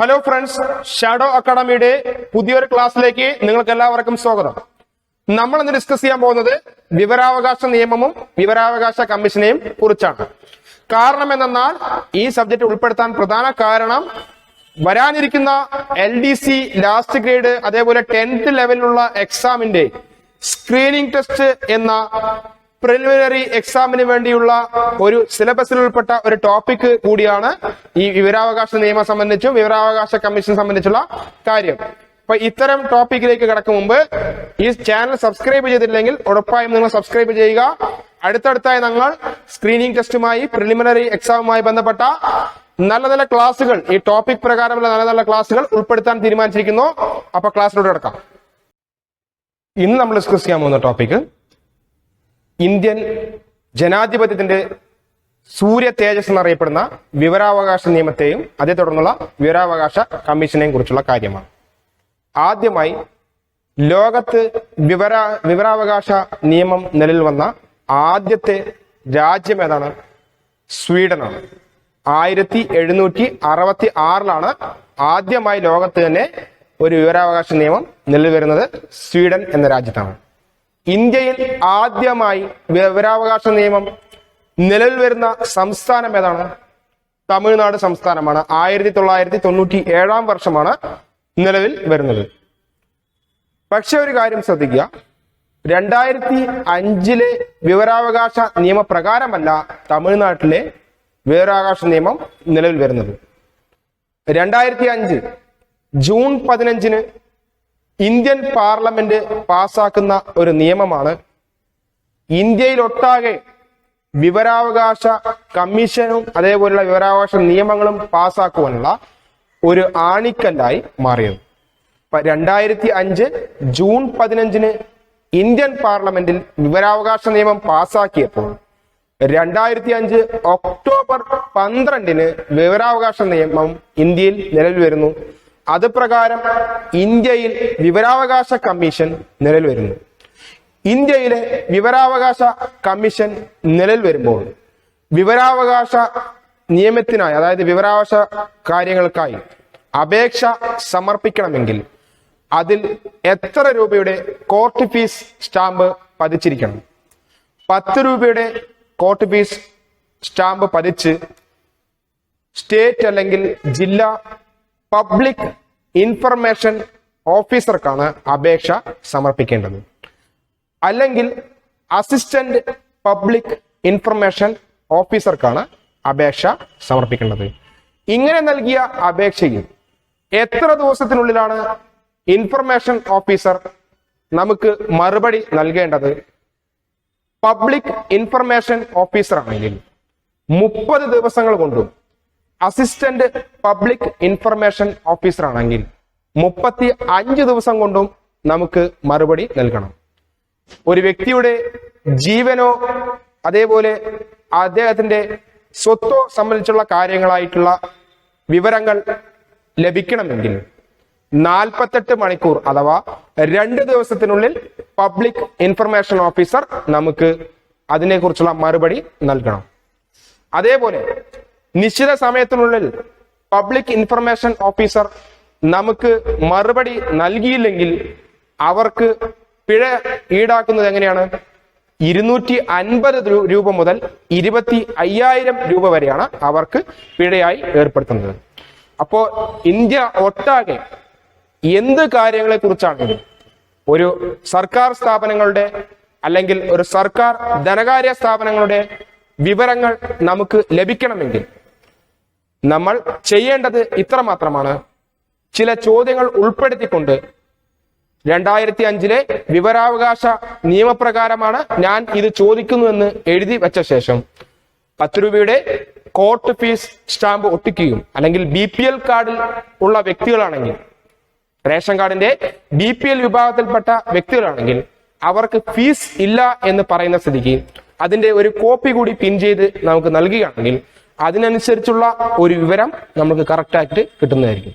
Hello friends, shadow അക്കാഡമിയുടെ പുതിയൊരു ക്ലാസ്സിലേക്ക് നിങ്ങൾക്ക് എല്ലാവർക്കും സ്വാഗതം. നമ്മൾ ഇന്ന് ഡിസ്കസ് ചെയ്യാൻ പോകുന്നത് വിവരാവകാശ നിയമവും വിവരാവകാശ കമ്മീഷനെയും കുറിച്ചാണ്. കാരണം എന്തെന്നാൽ ഈ സബ്ജക്ട് ഉൾപ്പെടുത്താൻ പ്രധാന കാരണം വരാനിരിക്കുന്ന LDC ലാസ്റ്റ് ഗ്രേഡ് അതേപോലെ 10th ലെവലിലുള്ള എക്സാമിന്റെ സ്ക്രീനിംഗ് ടെസ്റ്റ് എന്ന പ്രിലിമിനറി എക്സാമിന് വേണ്ടിയുള്ള ഒരു സിലബസിൽ ഉൾപ്പെട്ട ഒരു ടോപ്പിക് കൂടിയാണ് ഈ വിവരാവകാശ നിയമം സംബന്ധിച്ചും വിവരാവകാശ കമ്മീഷൻ സംബന്ധിച്ചുള്ള കാര്യം. അപ്പൊ ഇത്തരം ടോപ്പിക്കിലേക്ക് കടക്കും മുമ്പ് ഈ ചാനൽ സബ്സ്ക്രൈബ് ചെയ്തിട്ടില്ലെങ്കിൽ ഉറപ്പായും നിങ്ങൾ സബ്സ്ക്രൈബ് ചെയ്യുക. അടുത്തടുത്തായി ഞങ്ങൾ സ്ക്രീനിംഗ് ടെസ്റ്റുമായി പ്രിലിമിനറി എക്സാമുമായി ബന്ധപ്പെട്ട നല്ല നല്ല ക്ലാസുകൾ, ഈ ടോപ്പിക് പ്രകാരമുള്ള നല്ല നല്ല ക്ലാസുകൾ ഉൾപ്പെടുത്താൻ തീരുമാനിച്ചിരിക്കുന്നു. അപ്പൊ ക്ലാസ്സിലൂടെ കിടക്കാം. ഇന്ന് നമ്മൾ ഡിസ്കസ് ചെയ്യാൻ പോകുന്ന ടോപ്പിക് ഇന്ത്യൻ ജനാധിപത്യത്തിന്റെ സൂര്യ തേജസ് എന്നറിയപ്പെടുന്ന വിവരാവകാശ നിയമത്തെയും അതേ തുടർന്നുള്ള വിവരാവകാശ കമ്മീഷനെയും കുറിച്ചുള്ള കാര്യമാണ്. ആദ്യമായി ലോകത്ത് വിവരാവകാശ നിയമം നിലവിൽ വന്ന ആദ്യത്തെ രാജ്യം ഏതാണ്? സ്വീഡനാണ്. 1766 ആദ്യമായി ലോകത്ത് തന്നെ ഒരു വിവരാവകാശ നിയമം നിലവിൽ വരുന്നത് സ്വീഡൻ എന്ന രാജ്യത്താണ്. ഇന്ത്യയിൽ ആദ്യമായി വിവരാവകാശ നിയമം നിലവിൽ വരുന്ന സംസ്ഥാനം ഏതാണ്? തമിഴ്നാട് സംസ്ഥാനമാണ്. 1997 നിലവിൽ വരുന്നത്. പക്ഷെ ഒരു കാര്യം ശ്രദ്ധിക്കുക, 2005 വിവരാവകാശ നിയമപ്രകാരമല്ല തമിഴ്നാട്ടിലെ വിവരാവകാശ നിയമം നിലവിൽ വരുന്നത്. 2005 ജൂൺ 15 ഇന്ത്യൻ പാർലമെന്റ് പാസാക്കുന്ന ഒരു നിയമമാണ് ഇന്ത്യയിലൊട്ടാകെ വിവരാവകാശ കമ്മീഷനും അതേപോലുള്ള വിവരാവകാശ നിയമങ്ങളും പാസാക്കുവാനുള്ള ഒരു ആണിക്കല്ലായി മാറിയത്. 2005 ജൂൺ 15 ഇന്ത്യൻ പാർലമെന്റിൽ വിവരാവകാശ നിയമം പാസാക്കിയപ്പോൾ 2005 ഒക്ടോബർ 12 വിവരാവകാശ നിയമം ഇന്ത്യയിൽ നിലവിൽ വരുന്നു. അത് പ്രകാരം ഇന്ത്യയിൽ വിവരാവകാശ കമ്മീഷൻ നിലവിൽ വരുന്നു. ഇന്ത്യയിലെ വിവരാവകാശ കമ്മീഷൻ നിലവിൽ വരുമ്പോൾ വിവരാവകാശ നിയമത്തിനായി, അതായത് വിവരാവകാശ കാര്യങ്ങൾക്കായി അപേക്ഷ സമർപ്പിക്കണമെങ്കിൽ അതിൽ എത്ര രൂപയുടെ കോർട്ട് ഫീസ് സ്റ്റാമ്പ് പതിച്ചിരിക്കണം? 10 രൂപയുടെ കോർട്ട് ഫീസ് സ്റ്റാമ്പ് പതിച്ച് സ്റ്റേറ്റ് അല്ലെങ്കിൽ ജില്ലാ പബ്ലിക് ഇൻഫർമേഷൻ ഓഫീസർക്കാണ് അപേക്ഷ സമർപ്പിക്കേണ്ടത്. അല്ലെങ്കിൽ അസിസ്റ്റന്റ് പബ്ലിക് ഇൻഫർമേഷൻ ഓഫീസർക്കാണ് അപേക്ഷ സമർപ്പിക്കേണ്ടത്. ഇങ്ങനെ നൽകിയ അപേക്ഷയിൽ എത്ര ദിവസത്തിനുള്ളിലാണ് ഇൻഫർമേഷൻ ഓഫീസർ നമുക്ക് മറുപടി നൽകേണ്ടത്? പബ്ലിക് ഇൻഫർമേഷൻ ഓഫീസർ ആണെങ്കിൽ 30 ദിവസങ്ങൾ കൊണ്ടും അസിസ്റ്റന്റ് പബ്ലിക് ഇൻഫർമേഷൻ ഓഫീസർ ആണെങ്കിൽ 35 ദിവസം കൊണ്ടും നമുക്ക് മറുപടി നൽകണം. ഒരു വ്യക്തിയുടെ ജീവനോ അതേപോലെ അദ്ദേഹത്തിന്റെ സ്വത്തോ സംബന്ധിച്ചുള്ള കാര്യങ്ങളായിട്ടുള്ള വിവരങ്ങൾ ലഭിക്കണമെങ്കിൽ 48 മണിക്കൂർ അഥവാ 2 ദിവസത്തിനുള്ളിൽ പബ്ലിക് ഇൻഫർമേഷൻ ഓഫീസർ നമുക്ക് അതിനെക്കുറിച്ചുള്ള മറുപടി നൽകണം. അതേപോലെ നിശ്ചിത സമയത്തിനുള്ളിൽ പബ്ലിക് ഇൻഫർമേഷൻ ഓഫീസർ നമുക്ക് മറുപടി നൽകിയില്ലെങ്കിൽ അവർക്ക് പിഴ ഈടാക്കുന്നത് എങ്ങനെയാണ്? 250 രൂപ മുതൽ 25,000 രൂപ വരെയാണ് അവർക്ക് പിഴയായി ഏർപ്പെടുത്തുന്നത്. അപ്പോ ഇന്ത്യ ഒട്ടാകെ എന്ത് കാര്യങ്ങളെ കുറിച്ചാണെങ്കിലും ഒരു സർക്കാർ സ്ഥാപനങ്ങളുടെ അല്ലെങ്കിൽ ഒരു സർക്കാർ ധനകാര്യ സ്ഥാപനങ്ങളുടെ വിവരങ്ങൾ നമുക്ക് ലഭിക്കണമെങ്കിൽ നമ്മൾ ചെയ്യേണ്ടത് ഇത്ര മാത്രമാണ്. ചില ചോദ്യങ്ങൾ ഉൾപ്പെടുത്തിക്കൊണ്ട് 2005 വിവരാവകാശ നിയമപ്രകാരമാണ് ഞാൻ ഇത് ചോദിക്കുന്നുവെന്ന് എഴുതി വെച്ച ശേഷം 10 രൂപയുടെ കോർട്ട് ഫീസ് സ്റ്റാമ്പ് ഒട്ടിക്കുകയും, അല്ലെങ്കിൽ BPL കാർഡിൽ ഉള്ള വ്യക്തികളാണെങ്കിൽ, റേഷൻ കാർഡിന്റെ BPL വിഭാഗത്തിൽപ്പെട്ട വ്യക്തികളാണെങ്കിൽ അവർക്ക് ഫീസ് ഇല്ല എന്ന് പറയുന്ന സ്ഥിതിക്ക് അതിന്റെ ഒരു കോപ്പി കൂടി പിൻ ചെയ്ത് നമുക്ക് നൽകുകയാണെങ്കിൽ അതിനനുസരിച്ചുള്ള ഒരു വിവരം നമുക്ക് കറക്റ്റായിട്ട് കിട്ടുന്നതായിരിക്കും.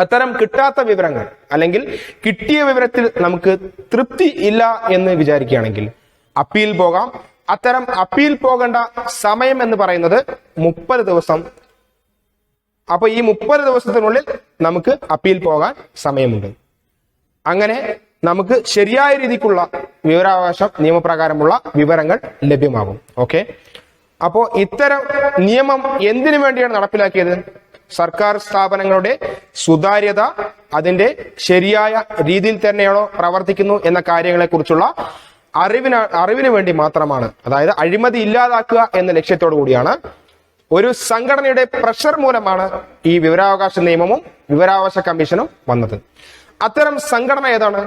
അത്തരം കിട്ടാത്ത വിവരങ്ങൾ അല്ലെങ്കിൽ കിട്ടിയ വിവരത്തിൽ നമുക്ക് തൃപ്തി ഇല്ല എന്ന് വിചാരിക്കുകയാണെങ്കിൽ അപ്പീൽ പോകാം. അത്തരം അപ്പീൽ പോകേണ്ട സമയം എന്ന് പറയുന്നത് 30 ദിവസം അപ്പൊ ഈ 30 ദിവസത്തിനുള്ളിൽ നമുക്ക് അപ്പീൽ പോകാൻ സമയമുണ്ട്. അങ്ങനെ നമുക്ക് ശരിയായ രീതിക്കുള്ള വിവരാവകാശ നിയമപ്രകാരമുള്ള വിവരങ്ങൾ ലഭ്യമാകും. ഓക്കെ, അപ്പോ ഇത്തരം നിയമം എന്തിനു വേണ്ടിയാണ് നടപ്പിലാക്കിയത്? സർക്കാർ സ്ഥാപനങ്ങളുടെ സുതാര്യത, അതിന്റെ ശരിയായ രീതിയിൽ തന്നെയാണോ പ്രവർത്തിക്കുന്നു എന്ന കാര്യങ്ങളെ കുറിച്ചുള്ള അറിവിന് വേണ്ടി മാത്രമാണ്. അതായത് അഴിമതി ഇല്ലാതാക്കുക എന്ന ലക്ഷ്യത്തോടു കൂടിയാണ്. ഒരു സംഘടനയുടെ പ്രഷർ മൂലമാണ് ഈ വിവരാവകാശ നിയമവും വിവരാവകാശ കമ്മീഷനും വന്നത്. അത്തരം സംഘടന ഏതാണ്?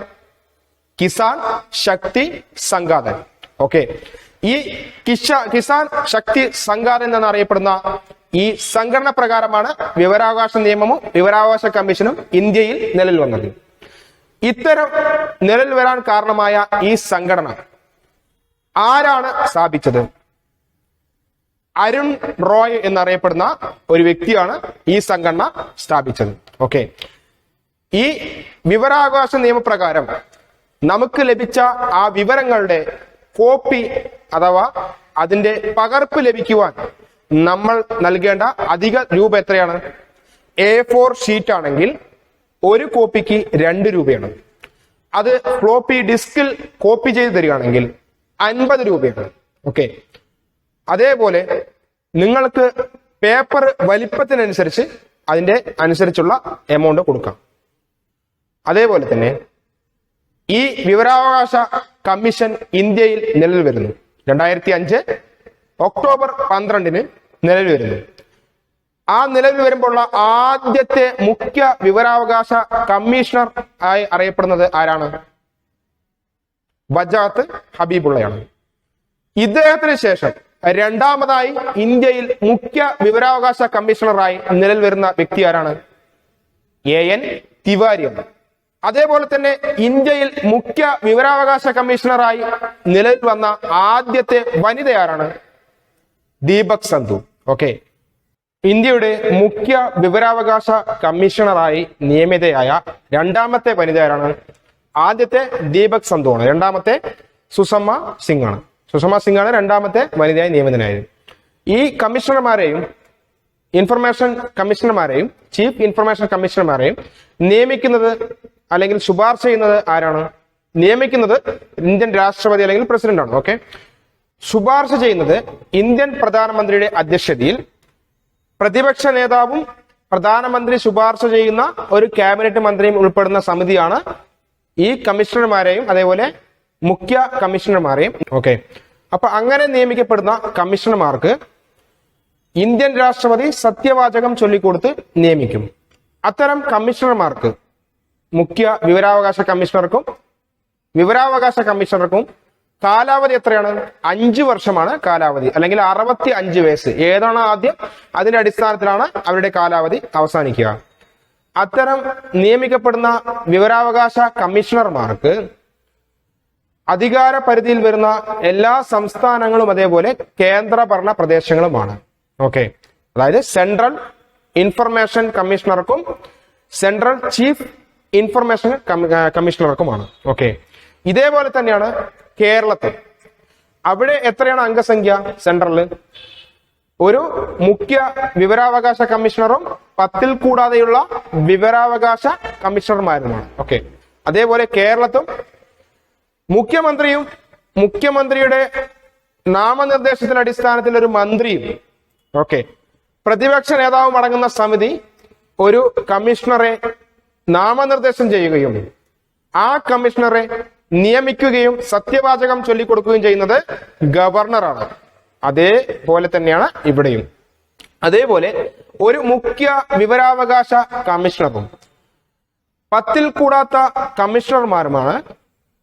കിസാൻ ശക്തി സംഘാതൻ. ഓക്കെ, ഈ കിസാൻ ശക്തി സംഘാതൻ എന്നറിയപ്പെടുന്ന ഈ സംഘടന പ്രകാരമാണ് വിവരാവകാശ നിയമവും വിവരാവകാശ കമ്മീഷനും ഇന്ത്യയിൽ നിലവിൽ വന്നത്. ഇത്തരം നിലവിൽ വരാൻ കാരണമായ ഈ സംഘടന ആരാണ് സ്ഥാപിച്ചത്? അരുൺ റോയ് എന്നറിയപ്പെടുന്ന ഒരു വ്യക്തിയാണ് ഈ സംഘടന സ്ഥാപിച്ചത്. ഓക്കെ, ഈ വിവരാവകാശ നിയമപ്രകാരം നമുക്ക് ലഭിച്ച ആ വിവരങ്ങളുടെ കോപ്പി അഥവാ അതിന്റെ പകർപ്പ് ലഭിക്കുവാൻ നമ്മൾ നൽകേണ്ട അധിക രൂപ എത്രയാണ്? A4 ഷീറ്റ് ആണെങ്കിൽ ഒരു കോപ്പിക്ക് 2 രൂപയാണ്. അത് ഫ്ലോപ്പി ഡിസ്കിൽ കോപ്പി ചെയ്ത് തരികയാണെങ്കിൽ 50 രൂപയാണ്. ഓക്കെ, അതേപോലെ നിങ്ങൾക്ക് പേപ്പർ വലിപ്പത്തിനനുസരിച്ച് അതിന്റെ അനുസരിച്ചുള്ള എമൗണ്ട് കൊടുക്കാം. അതേപോലെ തന്നെ ഈ വിവരാവകാശ കമ്മീഷൻ ഇന്ത്യയിൽ നിലവിൽ വരുന്നു. 2005 ഒക്ടോബർ 12 നിലവിൽ വരുന്നു. ആ നിലവിൽ വരുമ്പോഴുള്ള ആദ്യത്തെ മുഖ്യ വിവരാവകാശ കമ്മീഷണർ ആയി അറിയപ്പെടുന്നത് ആരാണ്? ബജാത്ത് ഹബീബുള്ളയാണ്. ഇദ്ദേഹത്തിന് ശേഷം രണ്ടാമതായി ഇന്ത്യയിൽ മുഖ്യ വിവരാവകാശ കമ്മീഷണറായി നിലവിൽ വരുന്ന വ്യക്തി ആരാണ്? AN തിവാരിയാണ്. അതേപോലെ തന്നെ ഇന്ത്യയിൽ മുഖ്യ വിവരാവകാശ കമ്മീഷണറായി നിലവിൽ വന്ന ആദ്യത്തെ വനിത ആരാണ്? ദീപക് സന്ധു. ഓക്കെ, ഇന്ത്യയുടെ മുഖ്യ വിവരാവകാശ കമ്മീഷണറായി നിയമിതയായ രണ്ടാമത്തെ വനിത ആരാണ്? ആദ്യത്തെ ദീപക് സന്ധു ആണ്. രണ്ടാമത്തെ സുഷമ സിംഗ് ആണ്. സുഷമ സിംഗ് ആണ് രണ്ടാമത്തെ വനിതയായി നിയമിതനായത്. ഈ കമ്മീഷണർമാരെയും ഇൻഫർമേഷൻ കമ്മീഷണർമാരെയും ചീഫ് ഇൻഫർമേഷൻ കമ്മീഷണർമാരെയും നിയമിക്കുന്നത് അല്ലെങ്കിൽ ശുപാർശ ചെയ്യുന്നത് ആരാണ്? നിയമിക്കുന്നത് ഇന്ത്യൻ രാഷ്ട്രപതി അല്ലെങ്കിൽ പ്രസിഡന്റ് ആണ്. ഓക്കെ, ശുപാർശ ചെയ്യുന്നത് ഇന്ത്യൻ പ്രധാനമന്ത്രിയുടെ അധ്യക്ഷതയിൽ പ്രതിപക്ഷ നേതാവും പ്രധാനമന്ത്രി ശുപാർശ ചെയ്യുന്ന ഒരു ക്യാബിനറ്റ് മന്ത്രിയും ഉൾപ്പെടുന്ന സമിതിയാണ് ഈ കമ്മീഷണർമാരെയും അതേപോലെ മുഖ്യ കമ്മീഷണർമാരെയും. ഓക്കെ, അപ്പൊ അങ്ങനെ നിയമിക്കപ്പെടുന്ന കമ്മീഷണർമാർക്ക് ഇന്ത്യൻ രാഷ്ട്രപതി സത്യവാചകം ചൊല്ലിക്കൊടുത്ത് നിയമിക്കും. അത്തരം കമ്മീഷണർമാർക്ക് മുഖ്യ വിവരാവകാശ കമ്മീഷണർക്കും വിവരാവകാശ കമ്മീഷണർക്കും കാലാവധി എത്രയാണ്? 5 വർഷമാണ് കാലാവധി, അല്ലെങ്കിൽ 65 വയസ്സ് ഏതാണ് ആദ്യം അതിന്റെ അടിസ്ഥാനത്തിലാണ് അവരുടെ കാലാവധി അവസാനിക്കുക. അത്തരം നിയമിക്കപ്പെടുന്ന വിവരാവകാശ കമ്മീഷണർമാർക്ക് അധികാര പരിധിയിൽ വരുന്ന എല്ലാ സംസ്ഥാനങ്ങളും അതേപോലെ കേന്ദ്രഭരണ പ്രദേശങ്ങളുമാണ്. ഓക്കെ, അതായത് സെൻട്രൽ ഇൻഫർമേഷൻ കമ്മീഷണർക്കും സെൻട്രൽ ചീഫ് ഇൻഫർമേഷൻ കമ്മീഷണർക്കുമാണ്. ഓക്കെ, ഇതേപോലെ തന്നെയാണ് കേരളത്തിൽ. അവിടെ എത്രയാണ് അംഗസംഖ്യ? സെൻട്രലിൽ ഒരു മുഖ്യ വിവരാവകാശ കമ്മീഷണറും 10ൽ കൂടാതെയുള്ള വിവരാവകാശ കമ്മീഷണർമാരുമാണ്. ഓക്കെ, അതേപോലെ കേരളത്തും മുഖ്യമന്ത്രിയും മുഖ്യമന്ത്രിയുടെ നാമനിർദ്ദേശത്തിന്റെ അടിസ്ഥാനത്തിൽ ഒരു മന്ത്രിയും ഓക്കെ പ്രതിപക്ഷ നേതാവും അടങ്ങുന്ന സമിതി ഒരു കമ്മീഷണറെ നാമനിർദ്ദേശം ചെയ്യുകയും ആ കമ്മീഷണറെ നിയമിക്കുകയും സത്യവാചകം ചൊല്ലിക്കൊടുക്കുകയും ചെയ്യുന്നത് ഗവർണറാണ്. അതേപോലെ തന്നെയാണ് ഇവിടെയും. അതേപോലെ ഒരു മുഖ്യ വിവരാവകാശ കമ്മീഷണറും 10ൽ കൂടാത്ത കമ്മീഷണർമാരുമാണ്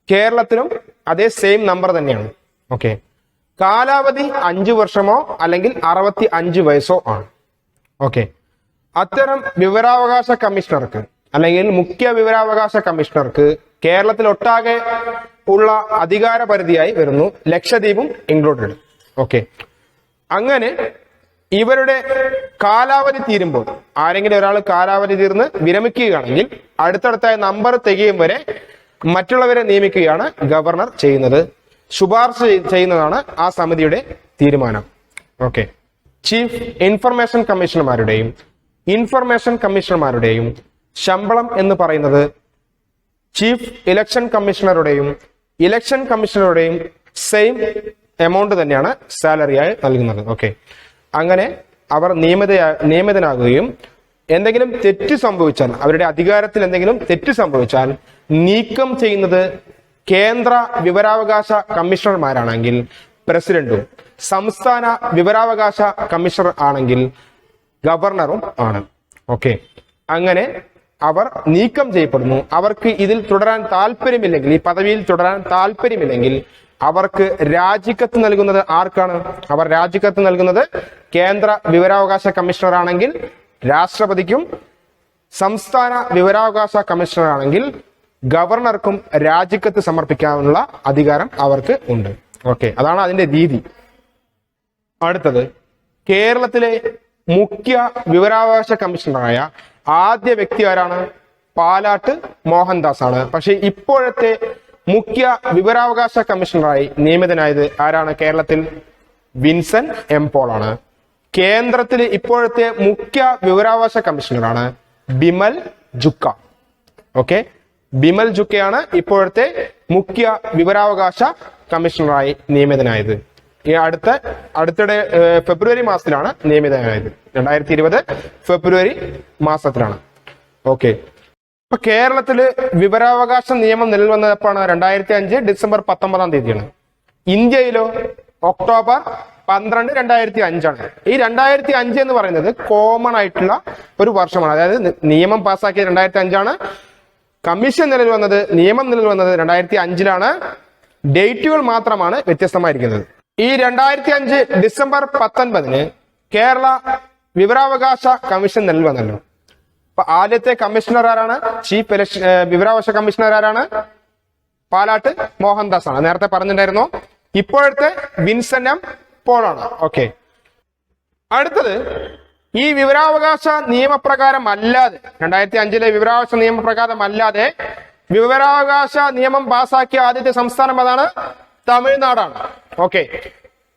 കേരളത്തിലും അതേ സെയിം നമ്പർ തന്നെയാണ്. ഓക്കെ, കാലാവധി 5 വർഷമോ അല്ലെങ്കിൽ 65 വയസ്സോ ആണ്. ഓക്കെ, അത്തരം വിവരാവകാശ കമ്മീഷണർക്ക് അല്ലെങ്കിൽ മുഖ്യ വിവരാവകാശ കമ്മീഷണർക്ക് കേരളത്തിൽ ഒട്ടാകെ ഉള്ള അധികാര പരിധിയായി വരുന്നു, ലക്ഷദ്വീപും ഇൻക്ലൂഡഡ്. ഓക്കെ, അങ്ങനെ ഇവരുടെ കാലാവധി തീരുമ്പോൾ ആരെങ്കിലും ഒരാൾ കാലാവധി തീർന്ന് വിരമിക്കുകയാണെങ്കിൽ അടുത്തടുത്തായ നമ്പർ തികയും വരെ മറ്റുള്ളവരെ നിയമിക്കുകയാണ് ഗവർണർ ചെയ്യുന്നത്. ശുപാർശ ചെയ്യുന്നതാണ് ആ സമിതിയുടെ തീരുമാനം. ഓക്കെ, ചീഫ് ഇൻഫർമേഷൻ കമ്മീഷണർമാരുടെയും ഇൻഫർമേഷൻ കമ്മീഷണർമാരുടെയും ശമ്പളം എന്ന് പറയുന്നത് ചീഫ് ഇലക്ഷൻ കമ്മീഷണറുടെയും ഇലക്ഷൻ കമ്മീഷണറുടെയും സെയിം എമൗണ്ട് തന്നെയാണ് സാലറിയായി നൽകുന്നത്. ഓക്കെ, അങ്ങനെ അവർ നിയമിതനാകുകയും എന്തെങ്കിലും തെറ്റ് സംഭവിച്ചാൽ, അവരുടെ അധികാരത്തിൽ എന്തെങ്കിലും തെറ്റ് സംഭവിച്ചാൽ നീക്കം ചെയ്യുന്നത് കേന്ദ്ര വിവരാവകാശ കമ്മീഷണർമാരാണെങ്കിൽ പ്രസിഡന്റും, സംസ്ഥാന വിവരാവകാശ കമ്മീഷണർ ആണെങ്കിൽ ഗവർണറും ആണ്. ഓക്കെ, അങ്ങനെ അവർ നീക്കം ചെയ്യപ്പെടുന്നു. അവർക്ക് ഇതിൽ തുടരാൻ താല്പര്യമില്ലെങ്കിൽ, ഈ പദവിയിൽ തുടരാൻ താല്പര്യമില്ലെങ്കിൽ അവർക്ക് രാജിക്കത്ത് നൽകുന്നത് ആർക്കാണ്? അവർ രാജിക്കത്ത് നൽകുന്നത് കേന്ദ്ര വിവരാവകാശ കമ്മീഷണർ ആണെങ്കിൽ രാഷ്ട്രപതിക്കും, സംസ്ഥാന വിവരാവകാശ കമ്മീഷണർ ആണെങ്കിൽ ഗവർണർക്കും രാജിക്കത്ത് സമർപ്പിക്കാനുള്ള അധികാരം അവർക്ക് ഉണ്ട്. ഓക്കെ, അതാണ് അതിന്റെ രീതി. അടുത്തത്, കേരളത്തിലെ മുഖ്യ വിവരാവകാശ കമ്മീഷണറായ ആദ്യ വ്യക്തി ആരാണ്? പാലാട്ട് മോഹൻദാസ് ആണ്. പക്ഷെ ഇപ്പോഴത്തെ മുഖ്യ വിവരാവകാശ കമ്മീഷണറായി നിയമിതനായത് ആരാണ്? കേരളത്തിൽ വിൻസെന്റ് എം പോൾ ആണ്. കേന്ദ്രത്തിൽ ഇപ്പോഴത്തെ മുഖ്യ വിവരാവകാശ കമ്മീഷണറാണ് ബിമൽ ജുക്ക. ഓക്കെ, ബിമൽ ജുക്കയാണ് ഇപ്പോഴത്തെ മുഖ്യ വിവരാവകാശ കമ്മീഷണറായി നിയമിതനായത്. ഈ അടുത്തിടെ ഫെബ്രുവരി മാസത്തിലാണ് നിയമിതനായത്. 2020 ഫെബ്രുവരി മാസത്തിലാണ്. ഓക്കെ, ഇപ്പൊ കേരളത്തില് വിവരാവകാശ നിയമം നിലവിൽ വന്നത് എപ്പോഴാണ്? 2005 ഡിസംബർ 19 ഇന്ത്യയിലോ ഒക്ടോബർ 12, 2005 ആണ്. ഈ 2005 എന്ന് പറയുന്നത് കോമൺ ആയിട്ടുള്ള ഒരു വർഷമാണ്. അതായത് നിയമം പാസ്സാക്കിയത് 2005 കമ്മീഷൻ നിലവിൽ വന്നത്, നിയമം നിലവിൽ വന്നത് 2005 ഡേറ്റുകൾ മാത്രമാണ് വ്യത്യസ്തമായിരിക്കുന്നത്. ഈ 2005 ഡിസംബർ 19 കേരള വിവരാവകാശ കമ്മീഷൻ നിലവിൽ വന്നല്ലോ. അപ്പൊ ആദ്യത്തെ കമ്മീഷണർ ആരാണ്? ചീഫ് വിവരാവകാശ കമ്മീഷണർ ആരാണ്? പാലാട്ട് മോഹൻദാസ് ആണ്. നേരത്തെ പറഞ്ഞിട്ടുണ്ടായിരുന്നു. ഇപ്പോഴത്തെ വിൻസെന്റ് എം പോൾ ആണ്. ഓക്കെ, അടുത്തത്, ഈ വിവരാവകാശ നിയമപ്രകാരം അല്ലാതെ, 2005 വിവരാവകാശ നിയമപ്രകാരം അല്ലാതെ വിവരാവകാശ നിയമം പാസാക്കിയ ആദ്യത്തെ സംസ്ഥാനം അതാണ് തമിഴ്നാടാണ്. ഓക്കെ,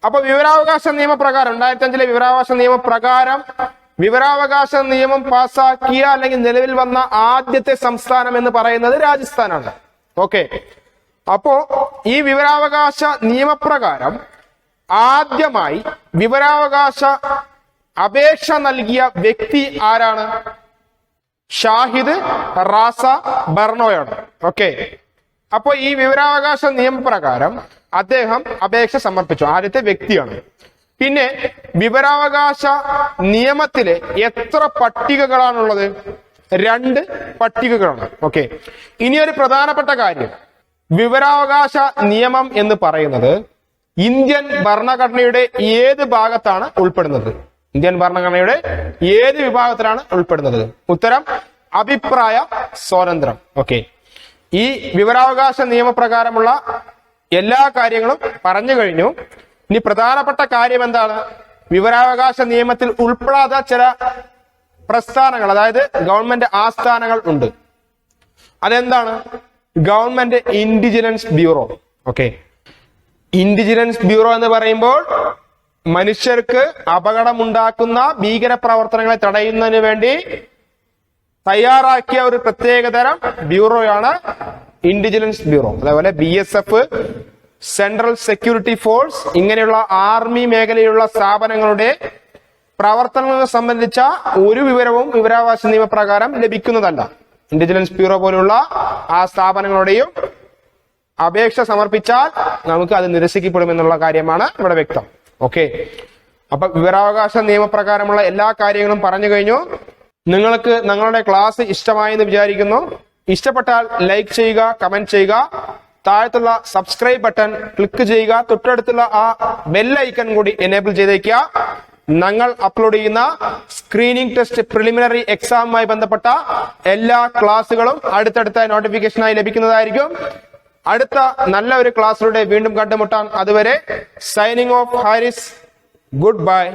അപ്പൊ വിവരാവകാശ നിയമപ്രകാരം 2005 വിവരാവകാശ നിയമപ്രകാരം വിവരാവകാശ നിയമം പാസാക്കിയ അല്ലെങ്കിൽ നിലവിൽ വന്ന ആദ്യത്തെ സംസ്ഥാനം എന്ന് പറയുന്നത് രാജസ്ഥാനാണ്. ഓക്കെ, അപ്പോ ഈ വിവരാവകാശ നിയമപ്രകാരം ആദ്യമായി വിവരാവകാശ അപേക്ഷ നൽകിയ വ്യക്തി ആരാണ്? ഷാഹിദ് റാസ ബർണോയാണ്. ഓക്കെ, അപ്പോ ഈ വിവരാവകാശ നിയമപ്രകാരം അദ്ദേഹം അപേക്ഷ സമർപ്പിച്ചു, ആദ്യത്തെ വ്യക്തിയാണ്. പിന്നെ വിവരാവകാശ നിയമത്തിലെ എത്ര പട്ടികകളാണുള്ളത്? 2 പട്ടികകളാണ്. ഓക്കെ, ഇനിയൊരു പ്രധാനപ്പെട്ട കാര്യം, വിവരാവകാശ നിയമം എന്ന് പറയുന്നത് ഇന്ത്യൻ ഭരണഘടനയുടെ ഏത് ഭാഗത്താണ് ഉൾപ്പെടുന്നത്? ഇന്ത്യൻ ഭരണഘടനയുടെ ഏത് വിഭാഗത്തിലാണ് ഉൾപ്പെടുന്നത്? ഉത്തരം അഭിപ്രായ സ്വാതന്ത്ര്യം. ഓക്കെ, ഈ വിവരാവകാശ നിയമപ്രകാരമുള്ള എല്ലാ കാര്യങ്ങളും പറഞ്ഞു കഴിഞ്ഞു. ഇനി പ്രധാനപ്പെട്ട കാര്യം എന്താണ്? വിവരാവകാശ നിയമത്തിൽ ഉൾപ്പെടാത്ത ചില പ്രസ്ഥാനങ്ങൾ, അതായത് ഗവൺമെന്റ് ആസ്ഥാനങ്ങൾ ഉണ്ട്. അതെന്താണ്? Government intelligence bureau. Okay, intelligence bureau എന്ന് പറയുമ്പോൾ മനുഷ്യർക്ക് അപകടമുണ്ടാക്കുന്ന ഭീകര പ്രവർത്തനങ്ങളെ തടയുന്നതിന് വേണ്ടി തയ്യാറാക്കിയ ഒരു പ്രത്യേകതരം ബ്യൂറോയാണ് ഇന്റലിജൻസ് ബ്യൂറോ. അതേപോലെ BSF, സെൻട്രൽ സെക്യൂരിറ്റി ഫോഴ്സ്, ഇങ്ങനെയുള്ള ആർമി മേഖലയിലുള്ള സ്ഥാപനങ്ങളുടെ പ്രവർത്തനങ്ങളെ സംബന്ധിച്ച ഒരു വിവരവും വിവരാവകാശ നിയമപ്രകാരം ലഭിക്കുന്നതല്ല. ഇന്റലിജൻസ് ബ്യൂറോ പോലുള്ള ആ സ്ഥാപനങ്ങളുടെയും അപേക്ഷ സമർപ്പിച്ചാൽ നമുക്ക് അത് നിരസിക്കപ്പെടുമെന്നുള്ള കാര്യമാണ് ഇവിടെ വ്യക്തം. ഓക്കെ, അപ്പൊ വിവരാവകാശ നിയമപ്രകാരമുള്ള എല്ലാ കാര്യങ്ങളും പറഞ്ഞു കഴിഞ്ഞു. നിങ്ങൾക്ക് ഞങ്ങളുടെ ക്ലാസ് ഇഷ്ടമായി എന്ന് വിചാരിക്കുന്നു. ഇഷ്ടപ്പെട്ടാൽ ലൈക്ക് ചെയ്യുക, കമന്റ് ചെയ്യുക, താഴത്തുള്ള സബ്സ്ക്രൈബ് ബട്ടൺ ക്ലിക്ക് ചെയ്യുക, തൊട്ടടുത്തുള്ള ആ ബെൽ ഐക്കൺ കൂടി എനേബിൾ ചെയ്തേക്കുക. ഞങ്ങൾ അപ്ലോഡ് ചെയ്യുന്ന സ്ക്രീനിംഗ് ടെസ്റ്റ് പ്രിലിമിനറി എക്സാമുമായി ബന്ധപ്പെട്ട എല്ലാ ക്ലാസ്സുകളും അടുത്തടുത്ത നോട്ടിഫിക്കേഷനായി ലഭിക്കുന്നതായിരിക്കും. അടുത്ത നല്ല ഒരു ക്ലാസ്സിലൂടെ വീണ്ടും കണ്ടുമുട്ടാൻ. അതുവരെ signing off Haris. Good by.